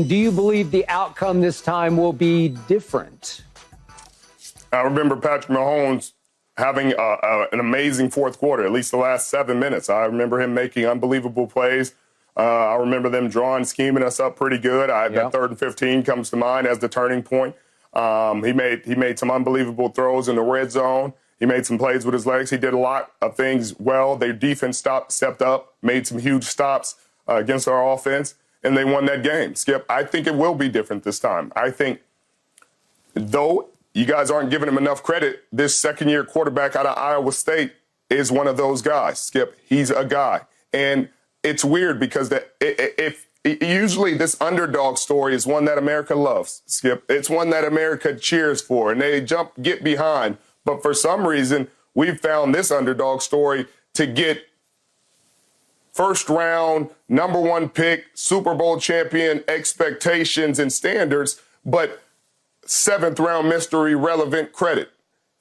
Do you believe the outcome this time will be different? I remember Patrick Mahomes having an amazing fourth quarter, at least the last 7 minutes. I remember him making unbelievable plays. I remember them scheming us up pretty good. That 3rd and 15 comes to mind as the turning point. He made some unbelievable throws in the red zone. He made some plays with his legs. He did a lot of things well. Their defense stepped up, made some huge stops against our offense, and they won that game. Skip, I think it will be different this time. I think, though you guys aren't giving him enough credit, this second-year quarterback out of Iowa State is one of those guys. Skip, he's a guy. And it's weird because usually this underdog story is one that America loves, Skip. It's one that America cheers for, and they get behind. But for some reason, we've found this underdog story to get first-round, number 1 pick, Super Bowl champion expectations and standards, but 7th-round mystery relevant credit.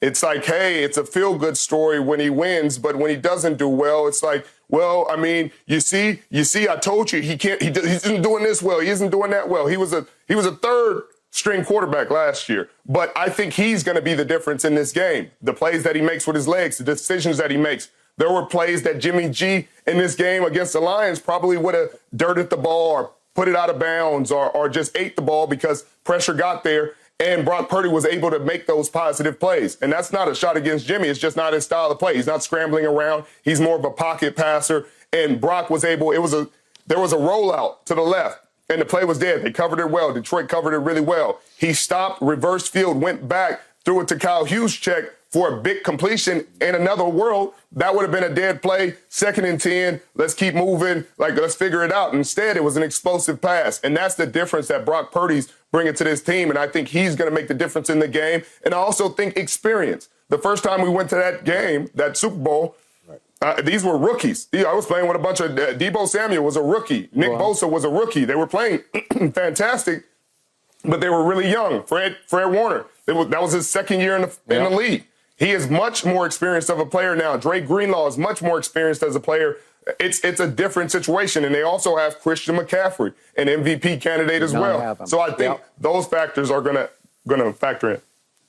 It's like, hey, it's a feel-good story when he wins, but when he doesn't do well, it's like, well, I mean, you see, I told you he isn't doing this well. He isn't doing that well. He was a 3rd-string quarterback last year, but I think he's going to be the difference in this game. The plays that he makes with his legs, the decisions that he makes. There were plays that Jimmy G in this game against the Lions probably would have dirted the ball or put it out of bounds or just ate the ball because pressure got there. And Brock Purdy was able to make those positive plays. And that's not a shot against Jimmy. It's just not his style of play. He's not scrambling around. He's more of a pocket passer. And Brock was able, there was a rollout to the left, and the play was there. They covered it well. Detroit covered it really well. He stopped, reversed field, went back, threw it to Kyle Juszczyk for a big completion. In another world, that would have been a dead play, 2nd and 10. Let's keep moving. Let's figure it out. Instead, it was an explosive pass. And that's the difference that Brock Purdy's bringing to this team. And I think he's going to make the difference in the game. And I also think experience. The first time we went to that game, that Super Bowl, these were rookies. I was playing with a bunch of Deebo Samuel was a rookie. Nick Bosa was a rookie. They were playing fantastic, but they were really young. Fred Warner, that was his 2nd year in the league. He is much more experienced of a player now. Dre Greenlaw is much more experienced as a player. It's a different situation. And they also have Christian McCaffrey, an MVP candidate as well. So I think those factors are gonna factor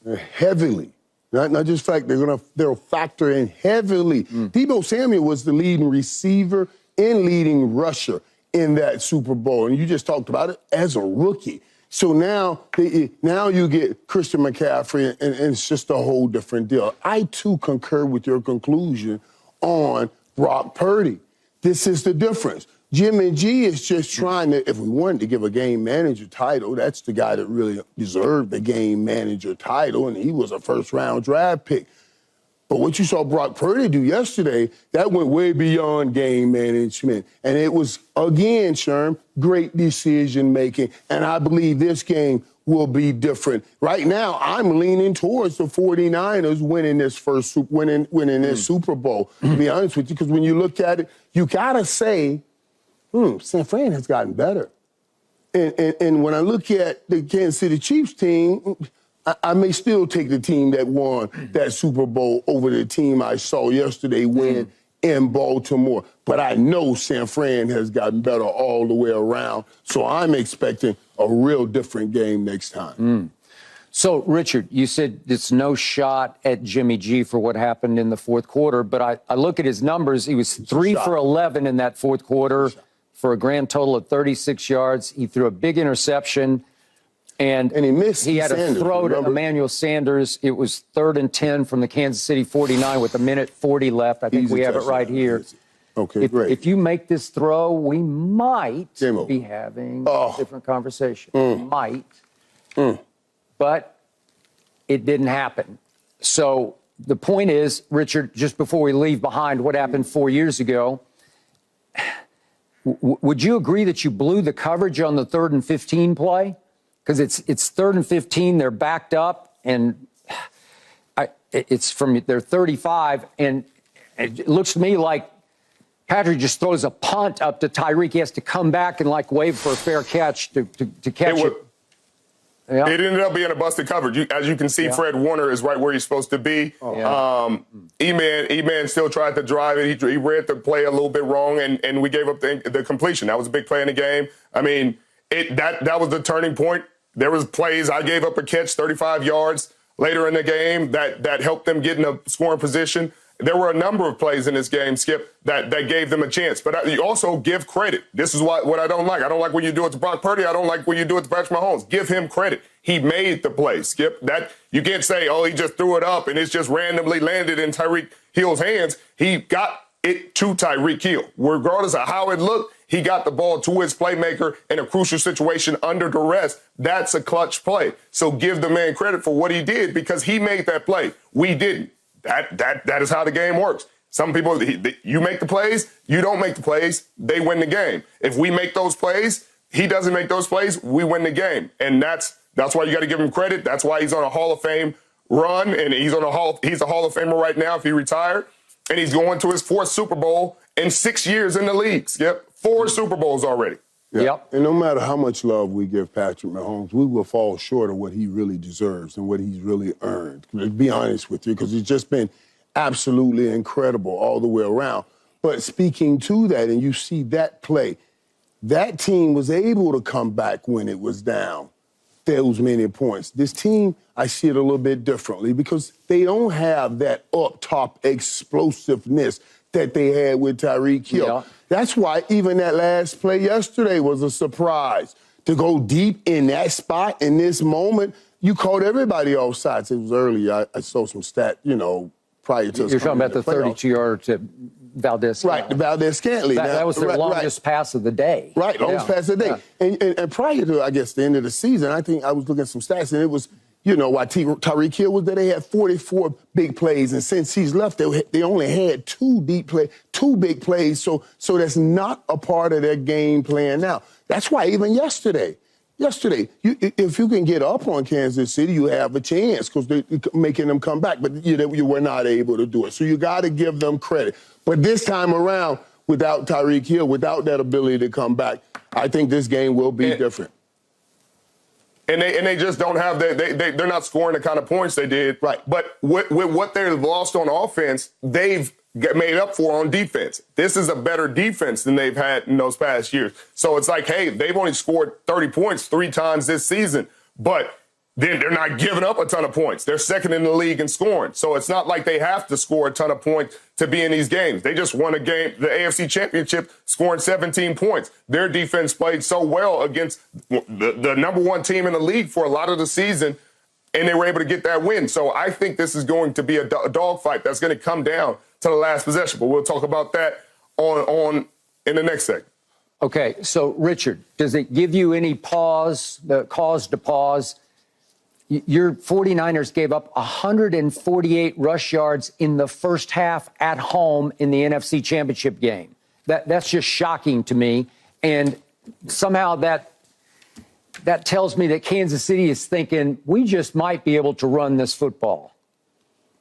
in. Heavily. Not just they'll factor in heavily. Deebo Samuel was the leading receiver and leading rusher in that Super Bowl. And you just talked about it as a rookie. So now you get Christian McCaffrey, and it's just a whole different deal. I, too, concur with your conclusion on Brock Purdy. This is the difference. Jimmy G is just trying to, if we wanted to give a game manager title, that's the guy that really deserved the game manager title, and he was a first-round draft pick. But what you saw Brock Purdy do yesterday, that went way beyond game management. And it was, again, Sherm, great decision-making. And I believe this game will be different. Right now, I'm leaning towards the 49ers winning this this Super Bowl, to be honest with you, because when you look at it, you got to say, San Fran has gotten better. And when I look at the Kansas City Chiefs team, I may still take the team that won that Super Bowl over the team I saw yesterday win in Baltimore. But I know San Fran has gotten better all the way around. So I'm expecting a real different game next time. So, Richard, you said it's no shot at Jimmy G for what happened in the fourth quarter. But I look at his numbers. He was 3 for 11 in that fourth quarter for a grand total of 36 yards. He threw a big interception. And he missed. He had a throw to Emmanuel Sanders. It was 3rd and 10 from the Kansas City 49 with 1:40 left. I think we have it right here. Okay, great. If you make this throw, we might be having a different conversation. Might. But it didn't happen. So the point is, Richard, just before we leave behind what happened 4 years ago, would you agree that you blew the coverage on the 3rd and 15 play? Because it's 3rd and 15, they're backed up, and it's from their 35, and it looks to me like Patrick just throws a punt up to Tyreek. He has to come back and wave for a fair catch to catch it. Yeah. It ended up being a busted coverage. As you can see, Fred Warner is right where he's supposed to be. E-Man still tried to drive it. He read the play a little bit wrong, and we gave up the completion. That was a big play in the game. I mean, that was the turning point. There was plays. I gave up a catch 35 yards later in the game that helped them get in a scoring position. There were a number of plays in this game, Skip, that gave them a chance. But you also give credit. This is what I don't like. I don't like when you do it to Brock Purdy. I don't like when you do it to Patrick Mahomes. Give him credit. He made the play, Skip. That you can't say, oh, he just threw it up and it's just randomly landed in Tyreek Hill's hands. He got it to Tyreek Hill. Regardless of how it looked, he got the ball to his playmaker in a crucial situation under duress. That's a clutch play. So give the man credit for what he did because he made that play. We didn't. That is how the game works. Some people, you make the plays, you don't make the plays, they win the game. If we make those plays, he doesn't make those plays, we win the game. And that's why you got to give him credit. That's why he's on a Hall of Fame run, and he's a Hall of Famer right now if he retired. And he's going to his 4th Super Bowl in 6 years in the league. Yep, 4 Super Bowls already. Yeah. Yep. And no matter how much love we give Patrick Mahomes, we will fall short of what he really deserves and what he's really earned. To be honest with you, because he's just been absolutely incredible all the way around. But speaking to that, and you see that play, that team was able to come back when it was down those many points. This team, I see it a little bit differently because they don't have that up-top explosiveness that they had with Tyreek Hill. Yeah. That's why even that last play yesterday was a surprise. To go deep in that spot, in this moment, you caught everybody off sides. It was early. I saw some stat, prior to us. You're talking about the 32-yard to Valdez. Right, the Valdez-Scantling. That was their longest pass of the day. Right, longest pass of the day. Yeah. And prior to, I guess, the end of the season, I think I was looking at some stats, and it was, while Tyreek Hill was there, they had 44 big plays. And since he's left, they only had 2 big plays. So that's not a part of their game plan now. That's why even yesterday, if you can get up on Kansas City, you have a chance because they're making them come back. But you were not able to do it. So you got to give them credit. But this time around, without Tyreek Hill, without that ability to come back, I think this game will be different. And they just don't have that. They're not scoring the kind of points they did. Right. But with what they've lost on offense, they've made up for on defense. This is a better defense than they've had in those past years. So it's like, hey, they've only scored 30 points 3 times this season, but then they're not giving up a ton of points. They're second in the league in scoring. So it's not like they have to score a ton of points to be in these games. They just won a game, the AFC Championship, scoring 17 points. Their defense played so well against the number 1 team in the league for a lot of the season, and they were able to get that win. So I think this is going to be a dogfight that's going to come down to the last possession. But we'll talk about that on in the next segment. Okay, so Richard, does it give you any cause to pause? Your 49ers gave up 148 rush yards in the first half at home in the NFC Championship game. That's just shocking to me. And somehow that tells me that Kansas City is thinking we just might be able to run this football.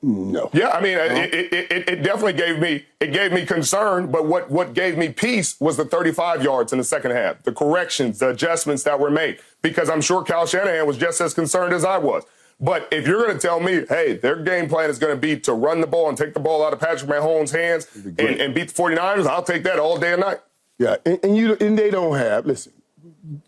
No. Yeah, I mean, it definitely gave me concern, but what gave me peace was the 35 yards in the second half, the corrections, the adjustments that were made, because I'm sure Kyle Shanahan was just as concerned as I was. But if you're going to tell me, hey, their game plan is going to be to run the ball and take the ball out of Patrick Mahomes' hands and beat the 49ers, I'll take that all day and night. Yeah, and they don't have, listen,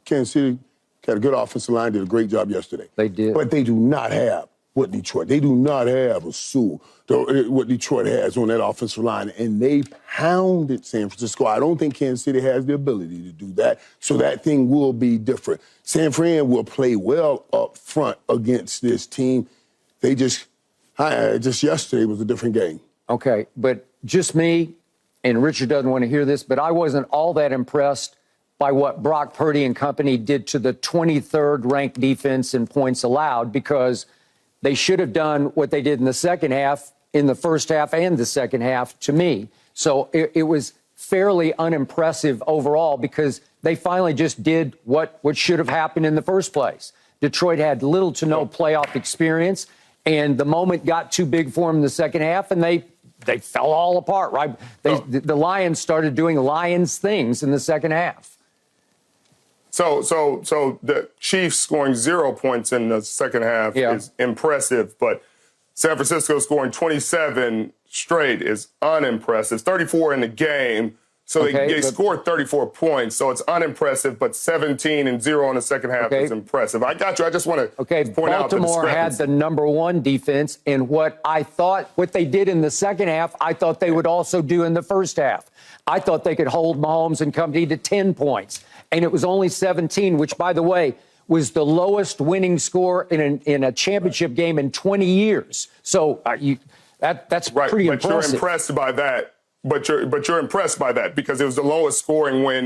Kansas City had a good offensive line, did a great job yesterday. They did. But they do not have what Detroit. They do not have a Sue, what Detroit has on that offensive line, and they pounded San Francisco. I don't think Kansas City has the ability to do that, so that thing will be different. San Fran will play well up front against this team. They just yesterday was a different game. Okay, but just me, and Richard doesn't want to hear this, but I wasn't all that impressed by what Brock Purdy and company did to the 23rd ranked defense in points allowed, because they should have done what they did in the second half, in the first half and the second half, to me. So it was fairly unimpressive overall because they finally just did what should have happened in the first place. Detroit had little to no playoff experience, and the moment got too big for them in the second half, and they fell all apart, right? The Lions started doing Lions things in the second half. So the Chiefs scoring 0 points in the second half is impressive, but San Francisco scoring 27 straight is unimpressive. 34 in the game, So Okay, they scored 34 points, so it's unimpressive, but 17-0 in the second half is impressive. I got you. I just want to point out the Baltimore had the #1 defense, and what they did in the second half, I thought they would also do in the first half. I thought they could hold Mahomes and company to 10 points, and it was only 17, which, by the way, was the lowest winning score in a championship game in 20 years. So that's pretty impressive. But you're impressed by that. But you're impressed by that because it was the lowest scoring win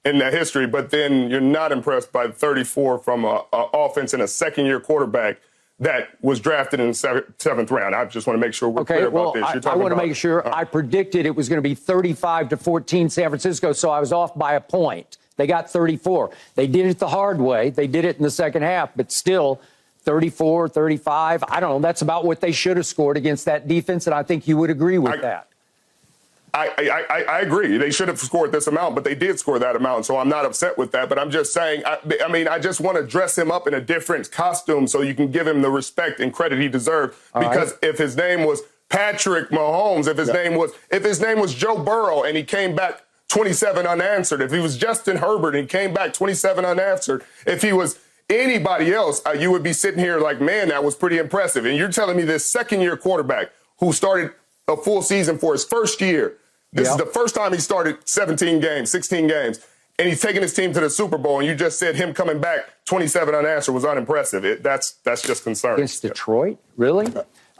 in the history. But then you're not impressed by 34 from an offense and a second-year quarterback that was drafted in the seventh round. I just want to make sure we're clear about this. I want to make sure I predicted it was going to be 35-14 San Francisco, so I was off by a point. They got 34. They did it the hard way. They did it in the second half, but still 34, 35. I don't know. That's about what they should have scored against that defense, and I think you would agree with that. I agree. They should have scored this amount, but they did score that amount, so I'm not upset with that. But I'm just saying, I just want to dress him up in a different costume so you can give him the respect and credit he deserved. Because if his name was Patrick Mahomes, if his name was Joe Burrow and he came back 27 unanswered, if he was Justin Herbert and he came back 27 unanswered, if he was anybody else, you would be sitting here like, man, that was pretty impressive. And you're telling me this second-year quarterback who started a full season for his first year, this is the first time he started 17 games, 16 games, and he's taking his team to the Super Bowl, and you just said him coming back 27 unanswered was unimpressive. That's just concerning. Against Detroit? Really?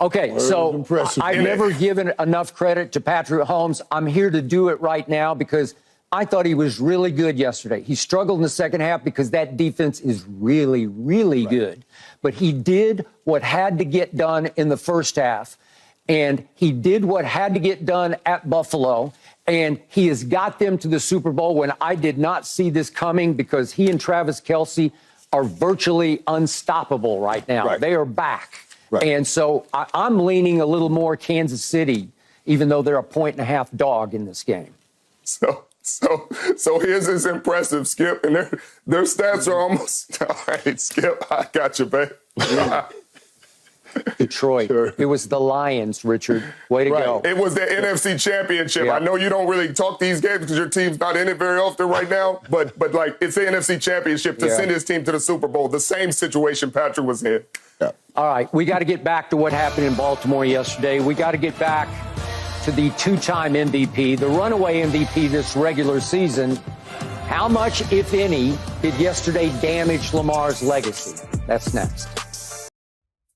Okay, so I've never given enough credit to Patrick Mahomes. I'm here to do it right now because I thought he was really good yesterday. He struggled in the second half because that defense is really, really good. But he did what had to get done in the first half. And he did what had to get done at Buffalo, and he has got them to the Super Bowl when I did not see this coming because he and Travis Kelce are virtually unstoppable right now. They are back. And so I'm leaning a little more Kansas City, even though they're a 1.5-point dog in this game. So here's his impressive, Skip, and their stats are almost all right. Skip, I got you, babe. Detroit. It was the Lions, Richard. Way to go. It was the NFC Championship. I know you don't really talk these games because your team's not in it very often right now, but like it's the NFC Championship to send his team to the Super Bowl. The same situation Patrick was in. All right, we got to get back to what happened in Baltimore yesterday. We got to get back to the two-time MVP, the runaway MVP this regular season. How much, if any, did yesterday damage Lamar's legacy? That's next.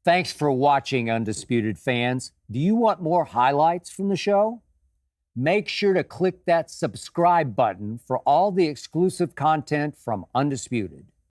Thanks for watching, Undisputed fans. Do you want more highlights from the show? Make sure to click that subscribe button for all the exclusive content from Undisputed.